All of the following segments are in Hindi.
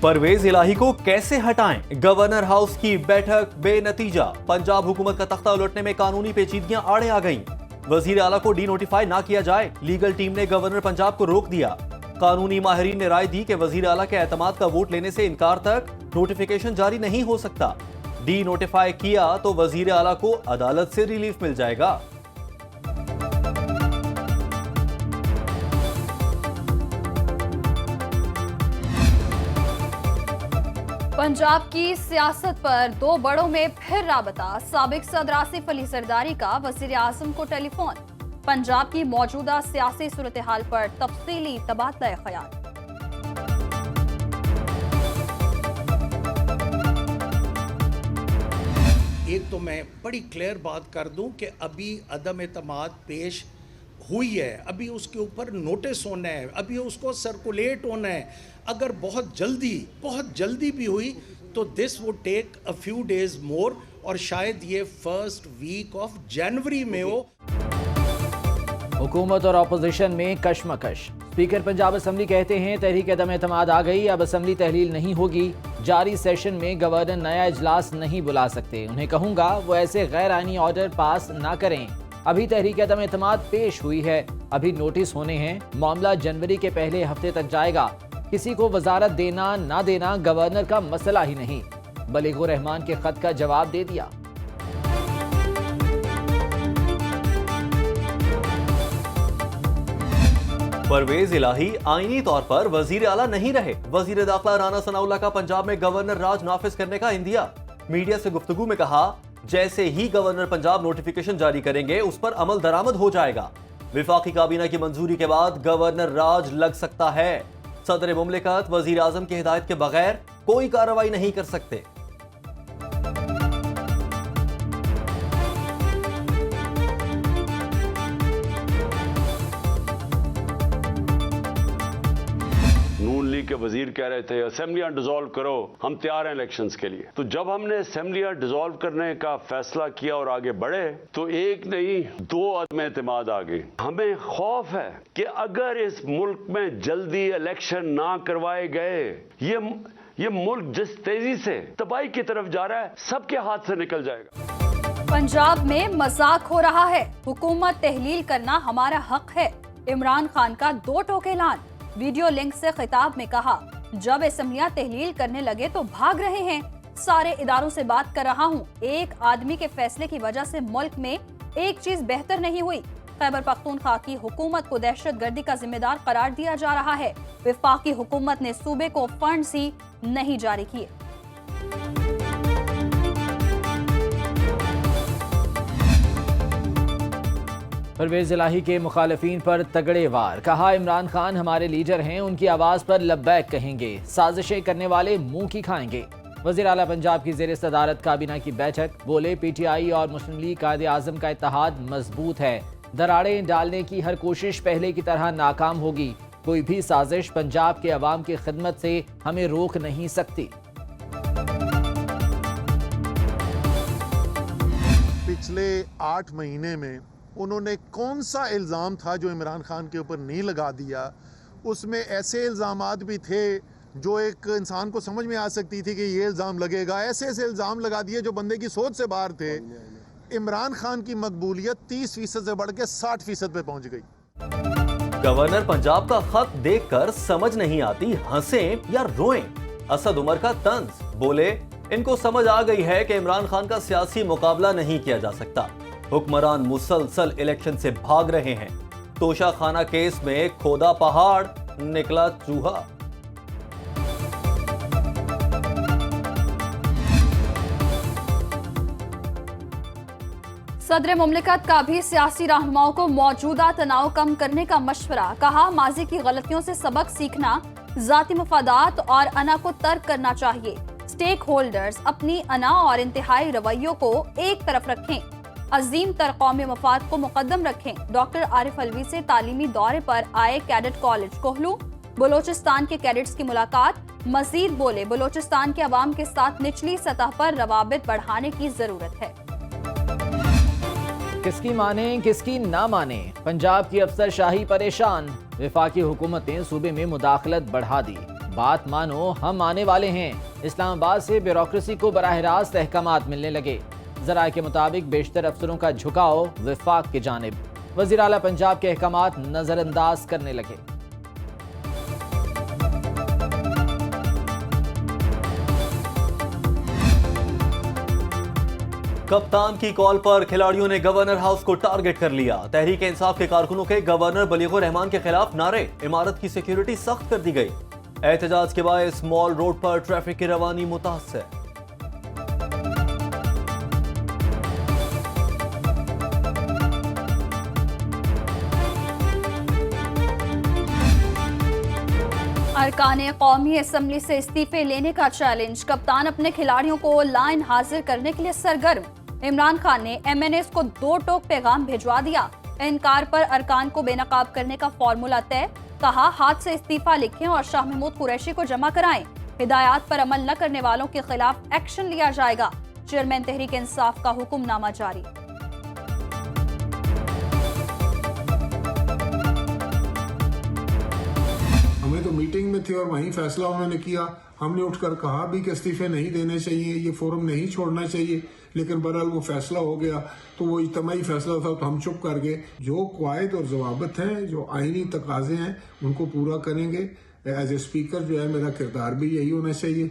परवेज इलाही को कैसे हटाएं? गवर्नर हाउस की बैठक बेनतीजा। पंजाब हुकूमत का तख्ता उलटने में कानूनी पेचीदगियां आड़े आ गईं। वजीर आला को डी नोटिफाई ना किया जाए, लीगल टीम ने गवर्नर पंजाब को रोक दिया। कानूनी माहिरीन ने राय दी कि वजीर आला के एतमाद का वोट लेने से इनकार तक नोटिफिकेशन जारी नहीं हो सकता। डी नोटिफाई किया तो वजीर आला को अदालत से रिलीफ मिल जाएगा। पंजाब की सियासत पर दो बड़ों में फिर राबता। साबिक सदर आसिफ अली जरदारी का वजीर आजम को टेलीफोन। पंजाब की मौजूदा सियासी सूरत हाल पर तफसीली तबादला ख्याल। एक तो मैं बड़ी क्लियर बात कर दूं कि अभी अदम एतमाद पेश हुई है, अभी उसके ऊपर नोटिस होना है, अभी उसको सर्कुलेट होना है। अगर बहुत जल्दी भी हुई तो this would take a few days more और शायद ये फर्स्ट वीक ऑफ जनवरी में हो। हुकूमत और अपोजिशन में कशमकश। स्पीकर पंजाब असम्बली कहते हैं तहरीक अदम एतमाद आ गई, अब असम्बली तहलील नहीं होगी। जारी सेशन में गवर्नर नया इजलास नहीं बुला सकते। उन्हें कहूंगा वो ऐसे गैर आईनी ऑर्डर पास ना करें। अभी तहरीक अदम एतमाद पेश हुई है, अभी नोटिस होने हैं। मामला जनवरी के पहले हफ्ते तक जाएगा। किसी को वजारत देना ना देना गवर्नर का मसला ही नहीं। बलीगुर रहमान के खत का जवाब दे दिया। परवेज इलाही आईनी तौर पर वजीर आला नहीं रहे। वजीर दाखिला राना सनाउल्लाह का पंजाब में गवर्नर राज नाफिज करने का इंदिया। मीडिया से गुफ्तगू में कहा, जैसे ही गवर्नर पंजाब नोटिफिकेशन जारी करेंगे उस पर अमल दरामद हो जाएगा। विफाकी काबीना की मंजूरी के बाद गवर्नर राज लग सकता है। सदर मुमलिकत वजीर आजम की हिदायत के बगैर कोई कार्रवाई नहीं कर सकते। नून लीग के वजीर कह रहे थे असेंबलियां डिसॉल्व करो, हम तैयार हैं इलेक्शंस के लिए। तो जब हमने असेंबलियां डिसॉल्व करने का फैसला किया और आगे बढ़े तो एक नहीं दो अदम एतमाद आ गए। हमें खौफ है कि अगर इस मुल्क में जल्दी इलेक्शन ना करवाए गए, ये मुल्क जिस तेजी से तबाही की तरफ जा रहा है सबके हाथ से निकल जाएगा। पंजाब में मजाक हो रहा है, हुकूमत तहलील करना हमारा हक है। इमरान खान का दो टोक ऐलान। वीडियो लिंक से खिताब में कहा, जब असेंबलियां तहलील करने लगे तो भाग रहे हैं। सारे इदारों से बात कर रहा हूं। एक आदमी के फैसले की वजह से मुल्क में एक चीज बेहतर नहीं हुई। खैबर पख्तूनख्वा की हुकूमत को दहशतगर्दी का जिम्मेदार करार दिया जा रहा है। विफाकी हुकूमत ने सूबे को फंड्स ही नहीं जारी किए। परवेज इलाही के मुखालफीन पर तगड़े वार। कहा, इमरान खान हमारे लीडर हैं, उनकी आवाज पर लब्बैक कहेंगे, साजिशें करने वाले मुंह की खाएंगे। वजीर आला पंजाब की ज़ेर सदारत काबीना की बैठक। बोले, पीटीआई और मुस्लिम लीग कायदे आजम का इत्तेहाद मजबूत है। दरारें डालने की हर कोशिश पहले की तरह नाकाम होगी। कोई भी साजिश पंजाब के अवाम की खिदमत से हमें रोक नहीं सकती। पिछले 8 महीने में उन्होंने कौन सा इल्ज़ाम था जो इमरान खान के ऊपर नहीं लगा दिया। उसमें ऐसे इल्ज़ामात भी थे जो एक इंसान को समझ में आ सकती थी कि ये इल्ज़ाम लगेगा। ऐसे इल्ज़ाम लगा दिए जो बंदे की सोच से बाहर थे। इमरान खान की मकबूलियत 30% से बढ़ के 60% पे पहुंच गई। गवर्नर पंजाब का खत देखकर समझ नहीं आती हंसें या रोएं। असद उमर का तंज। बोले, इनको समझ आ गई है कि इमरान खान का सियासी मुकाबला नहीं किया जा सकता। हुक्मरान मुसलसल इलेक्शन से भाग रहे हैं। तोशा खाना केस में खोदा पहाड़, निकला चूहा। सदर मुमलिकत का भी सियासी रहनुमाओं को मौजूदा तनाव कम करने का मशवरा। कहा, माजी की गलतियों से सबक सीखना, जाती मफादात और अना को तर्क करना चाहिए। स्टेक होल्डर्स अपनी अना और इंतहाई रवैयों को एक तरफ रखें, अजीम तर कौमी मफाद को मुकद्दम रखें। डॉक्टर आरिफ अलवी से तालीमी दौरे पर आए कैडेट कॉलेज कोहलू। बलोचिस्तान के कैडेट्स की मुलाकात। मजीद बोले, बलोचिस्तान के अवाम के साथ निचली सतह पर रवाबित बढ़ाने की जरूरत है। किसकी माने किसकी ना माने, पंजाब की अफसरशाही परेशान। वफाकी हुकूमत ने सूबे में मुदाखलत बढ़ा दी। बात मानो, हम आने वाले हैं। इस्लामाबाद से ब्यूरोक्रेसी को बराह रास्त अहकामात मिलने लगे। ज़राए के मुताबिक बेशतर अफसरों का झुकाव विफाक की जानिब। वज़ीर आला पंजाब के अहकामात नजरअंदाज करने लगे। कप्तान की कॉल पर खिलाड़ियों ने गवर्नर हाउस को टारगेट कर लिया। तहरीक इंसाफ के कारकुनों के गवर्नर बलीगुर रहमान के खिलाफ नारे, इमारत की सिक्योरिटी सख्त कर दी गई। एहतजाज के बायस मॉल रोड पर ट्रैफिक की रवानी मुतासर। अरकान कौमी असम्बली से इस्तीफे लेने का चैलेंज। कप्तान अपने खिलाड़ियों को लाइन हाजिर करने के लिए सरगर्म। इमरान खान ने MNAs को 2 टोक पैगाम भिजवा दिया। इनकार पर अरकान को बेनकाब करने का फॉर्मूला तय। कहा, हाथ से इस्तीफा लिखें और शाह महमूद कुरैशी को जमा कराएं। हिदायत पर अमल न करने वालों के खिलाफ एक्शन लिया जाएगा। चेयरमैन तहरीक इंसाफ का हुक्मनामा जारी। हमें तो मीटिंग में थे और वहीं फैसला उन्होंने किया। हमने उठकर कहा भी कि इस्तीफे नहीं देने चाहिए, ये फोरम नहीं छोड़ना चाहिए, लेकिन बहरहाल वो फैसला हो गया तो वो इज्तिमाई फैसला था तो हम चुप कर गए। जो कवायद और जवाबत हैं, जो आईनी तकाजे हैं, उनको पूरा करेंगे। एज ए स्पीकर जो है मेरा किरदार भी यही होना चाहिए।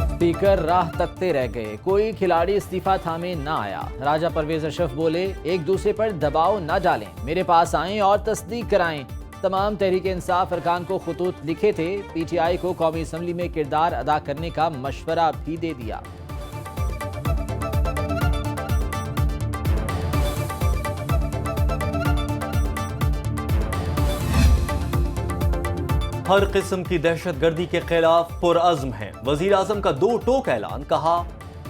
स्पीकर राह तकते रह गए, कोई खिलाड़ी इस्तीफा थामे ना आया। राजा परवेज अशरफ बोले, एक दूसरे पर दबाव न डालें, मेरे पास आएं और तस्दीक कराएं। तमाम तहरीक इंसाफ अरकान को खुतूत लिखे थे। PTI को कौमी असम्बली में किरदार अदा करने का मशवरा भी दे दिया। हर किस्म की दहशतगर्दी के खिलाफ पुरअज़्म है। वजीर आजम का 2 टोक ऐलान। कहा,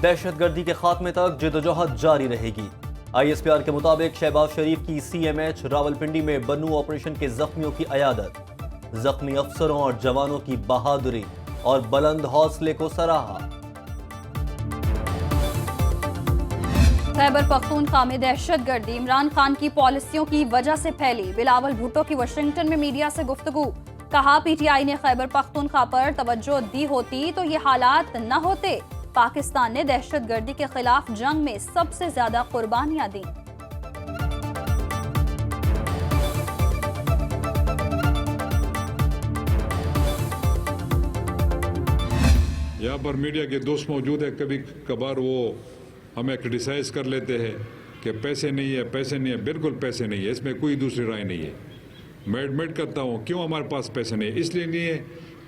दहशतगर्दी के खात्मे तक जिद्दोजहद जारी रहेगी। ISPR के मुताबिक शहबाज शरीफ की CMH रावलपिंडी में बन्नू ऑपरेशन के जख्मियों की अयादत। जख्मी अफसरों और जवानों की बहादुरी और बुलंद हौसले को सराहा। खैबर पख्तूनख्वा में दहशतगर्दी इमरान खान की पॉलिसियों की वजह से फैली। बिलावल भुट्टो की वाशिंगटन में मीडिया से गुफ्तगू। कहा, PTI ने खैबर पख्तूनख्वा पर तवज्जो दी होती तो ये हालात न होते। पाकिस्तान ने दहशतगर्दी के खिलाफ जंग में सबसे ज्यादा कुर्बानियां दी। यहाँ पर मीडिया के दोस्त मौजूद है, कभी कभार वो हमें क्रिटिसाइज कर लेते हैं कि पैसे नहीं है, पैसे नहीं है। बिल्कुल पैसे नहीं है, इसमें कोई दूसरी राय नहीं है। मैं एडमिट करता हूँ क्यों हमारे पास पैसे नहीं है। इसलिए नहीं है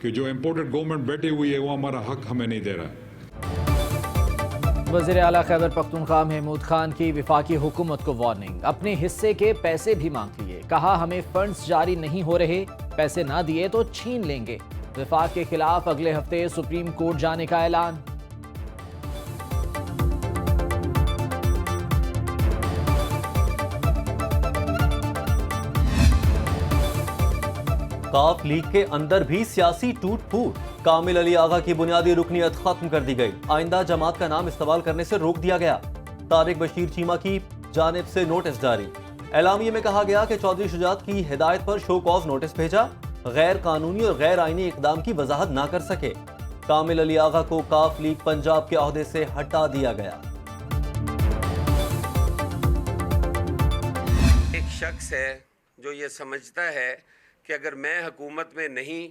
कि जो इम्पोर्टेड गवर्नमेंट बैठी हुई है वो हमारा हक हमें नहीं दे रहा है। वज़ीर आला खैबर पख्तूनख्वा महमूद खान की विफाकी हुकूमत को वार्निंग। अपने हिस्से के पैसे भी मांग लिए। कहा, हमें फंड्स जारी नहीं हो रहे, पैसे ना दिए तो छीन लेंगे। विफाक के खिलाफ अगले हफ्ते सुप्रीम कोर्ट जाने का ऐलान। काफ लीग के अंदर भी सियासी टूट फूट। कामिल अली आगा की बुनियादी रुकनियत खत्म कर दी गई। आइंदा जमात का नाम इस्तेमाल करने से रोक दिया गया। तारिक बशीर चीमा की जानिब से नोटिस जारी। एलामिये में कहा गया कि चौधरी शुजात की हिदायत पर शो कॉज नोटिस भेजा। गैर कानूनी और गैर आईनी इकदाम की वजाहत ना कर सके। कामिल अली आगा को काफ लीग पंजाब के ओहदे से हटा दिया गया। एक शख्स है जो ये समझता है कि अगर मैं हुकूमत में नहीं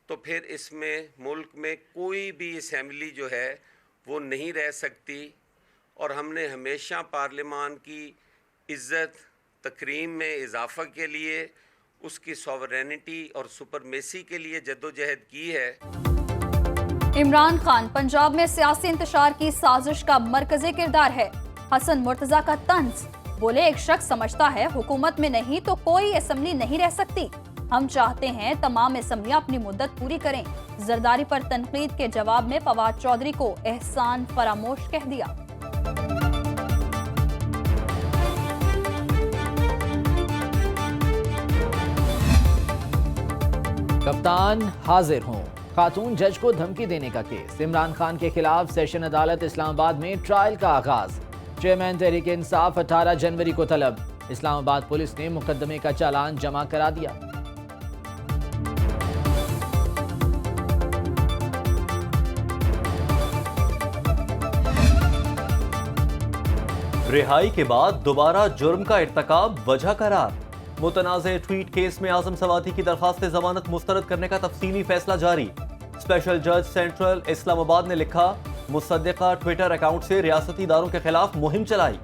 तो फिर इसमें मुल्क में कोई भी असम्बली जो है वो नहीं रह सकती। और हमने हमेशा पार्लियामान की इज़्ज़त तकरीम में इजाफ़ा के लिए, उसकी सॉवरेनिटी और सुपरमेसी के लिए जद्दोजहद की है। इमरान खान पंजाब में सियासी इंतशार की साजिश का मरकजी किरदार है। हसन मुर्तजा का तंज। बोले, एक शख्स समझता है हुकूमत में नहीं तो कोई असम्बली नहीं रह सकती। हम चाहते हैं तमाम असम्बलियां अपनी मुद्दत पूरी करें। जरदारी पर तनकीद के जवाब में फवाद चौधरी को एहसान फरामोश कह दिया। कप्तान हाजिर हों। खातून जज को धमकी देने का केस। इमरान खान के खिलाफ सेशन अदालत इस्लामाबाद में ट्रायल का आगाज। चेयरमैन तहरीक इंसाफ 18 जनवरी को तलब। इस्लामाबाद पुलिस ने मुकदमे का चालान जमा करा दिया। रिहाई के बाद दोबारा जुर्म का इर्तकाब वजह करार। मुतनाज़े ट्वीट केस में आजम सवाती की दरखास्त जमानत मुस्तरद करने का तफसीली फैसला जारी। स्पेशल जज सेंट्रल इस्लामाबाद ने लिखा, मुसद्दिका ट्विटर अकाउंट से रियासती इदारों के खिलाफ मुहिम चलाई,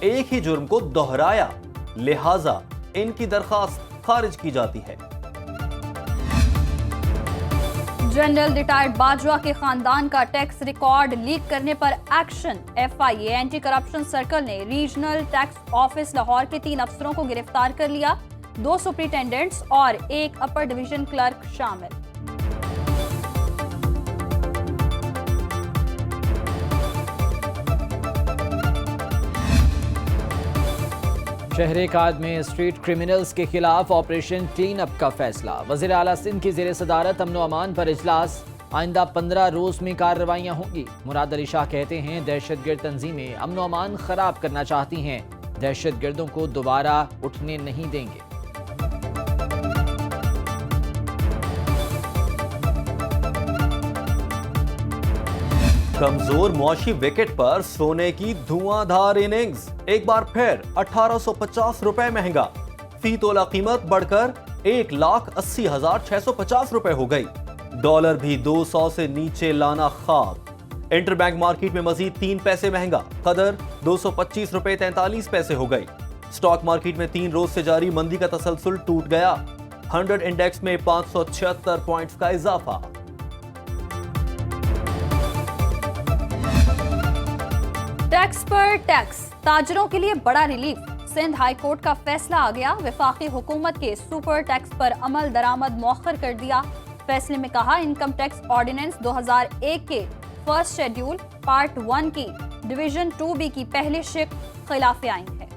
एक ही जुर्म को दोहराया, लिहाजा इनकी दरखास्त खारिज की जाती है। जनरल रिटायर्ड बाजवा के खानदान का टैक्स रिकॉर्ड लीक करने पर action. FIA anti corruption circle ने रीजनल टैक्स ऑफिस लाहौर के 3 अफसरों को गिरफ्तार कर लिया, 2 सुपरिटेंडेंट्स और 1 अपर डिवीजन क्लर्क शामिल। शहर-ए-काद में स्ट्रीट क्रिमिनल्स के खिलाफ ऑपरेशन क्लीन अप का फैसला। वज़ीर आला सिंध की ज़ेर सदारत अमन व अमान पर इजलास, आइंदा 15 रोज में कार्रवाइयाँ होंगी। मुराद अली शाह कहते हैं, दहशतगर्द तंजीमें अमन व अमान खराब करना चाहती हैं, दहशतगर्दों को दोबारा उठने नहीं देंगे। कमजोर मौशी विकेट पर सोने की धुआंधार इनिंग्स, एक बार फिर 1850 रुपए महंगा। फी तोला कीमत बढ़कर 1,80,650 रुपए हो गई। डॉलर भी 200 से नीचे लाना ख्वाब। इंटरबैंक मार्केट में मजीद 3 पैसे महंगा, कदर 225 रुपए 43 पैसे हो गई। स्टॉक मार्केट में 3 रोज से जारी मंदी का तसलसल टूट गया। 100 इंडेक्स में 576 पॉइंट्स का इजाफा। टैक्स पर टैक्स, ताजरों के लिए बड़ा रिलीफ। सिंध हाई कोर्ट का फैसला आ गया, वफाकी हुकूमत के सुपर टैक्स पर अमल दरामद मौखर कर दिया। फैसले में कहा, इनकम टैक्स ऑर्डिनेंस 2001 के फर्स्ट शेड्यूल पार्ट 1 की डिवीजन 2B की पहली शिक खिलाफ आइन है।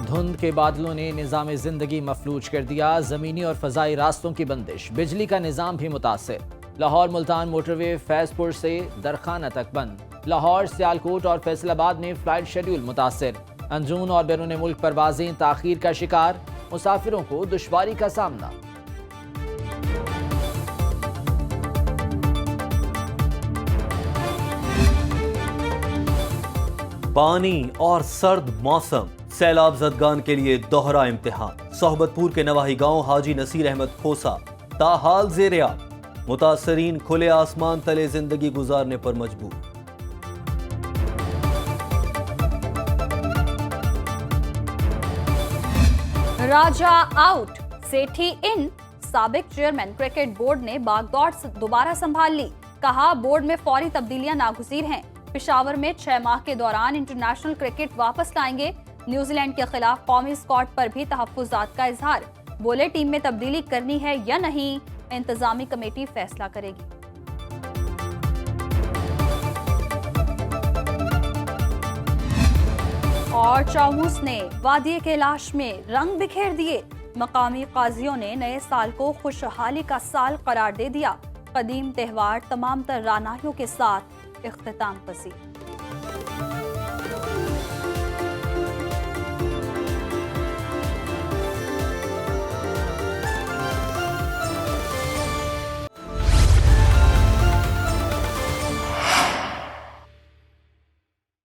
धुंध के बादलों ने निज़ाम जिंदगी मफलूज कर दिया, जमीनी और फजाई रास्तों की बंदिश, बिजली का निज़ाम भी मुतासिर। लाहौर मुल्तान मोटरवे फैजपुर से दरखाना तक बंद। लाहौर, सियालकोट और फैसलाबाद में फ्लाइट शेड्यूल मुतासिर। अंजून और बैरून मुल्क परवाजें ताखीर का शिकार, मुसाफिरों को दुश्वारी का सामना। पानी और सर्द मौसम, सैलाब जदगान के लिए दोहरा इम्तिहान। सोहबतपुर के नवाही गांव हाजी नसीर अहमद खोसा ताहाल ज़ेरिया, मुतासरीन खुले आसमान तले जिंदगी गुजारने पर मजबूर। राजा आउट, सेठी इन। साबिक चेयरमैन क्रिकेट बोर्ड ने बागडोर दोबारा संभाल ली, कहा बोर्ड में फौरी तब्दीलियां नागुज़ीर हैं। पेशावर में 6 माह के दौरान इंटरनेशनल क्रिकेट वापस लाएंगे। न्यूजीलैंड के खिलाफ कौमी स्क्वाड पर भी तहफ्फुज़ात का इजहार। बोले, टीम में तब्दीली करनी है या नहीं, इंतजामी कमेटी फैसला करेगी। और चाऊस ने वादी कैलाश में रंग बिखेर दिए। मकामी काजियों ने नए साल को खुशहाली का साल करार दे दिया। कदीम त्यौहार तमाम तर रानाहियों के साथ इख्तिताम पजीर।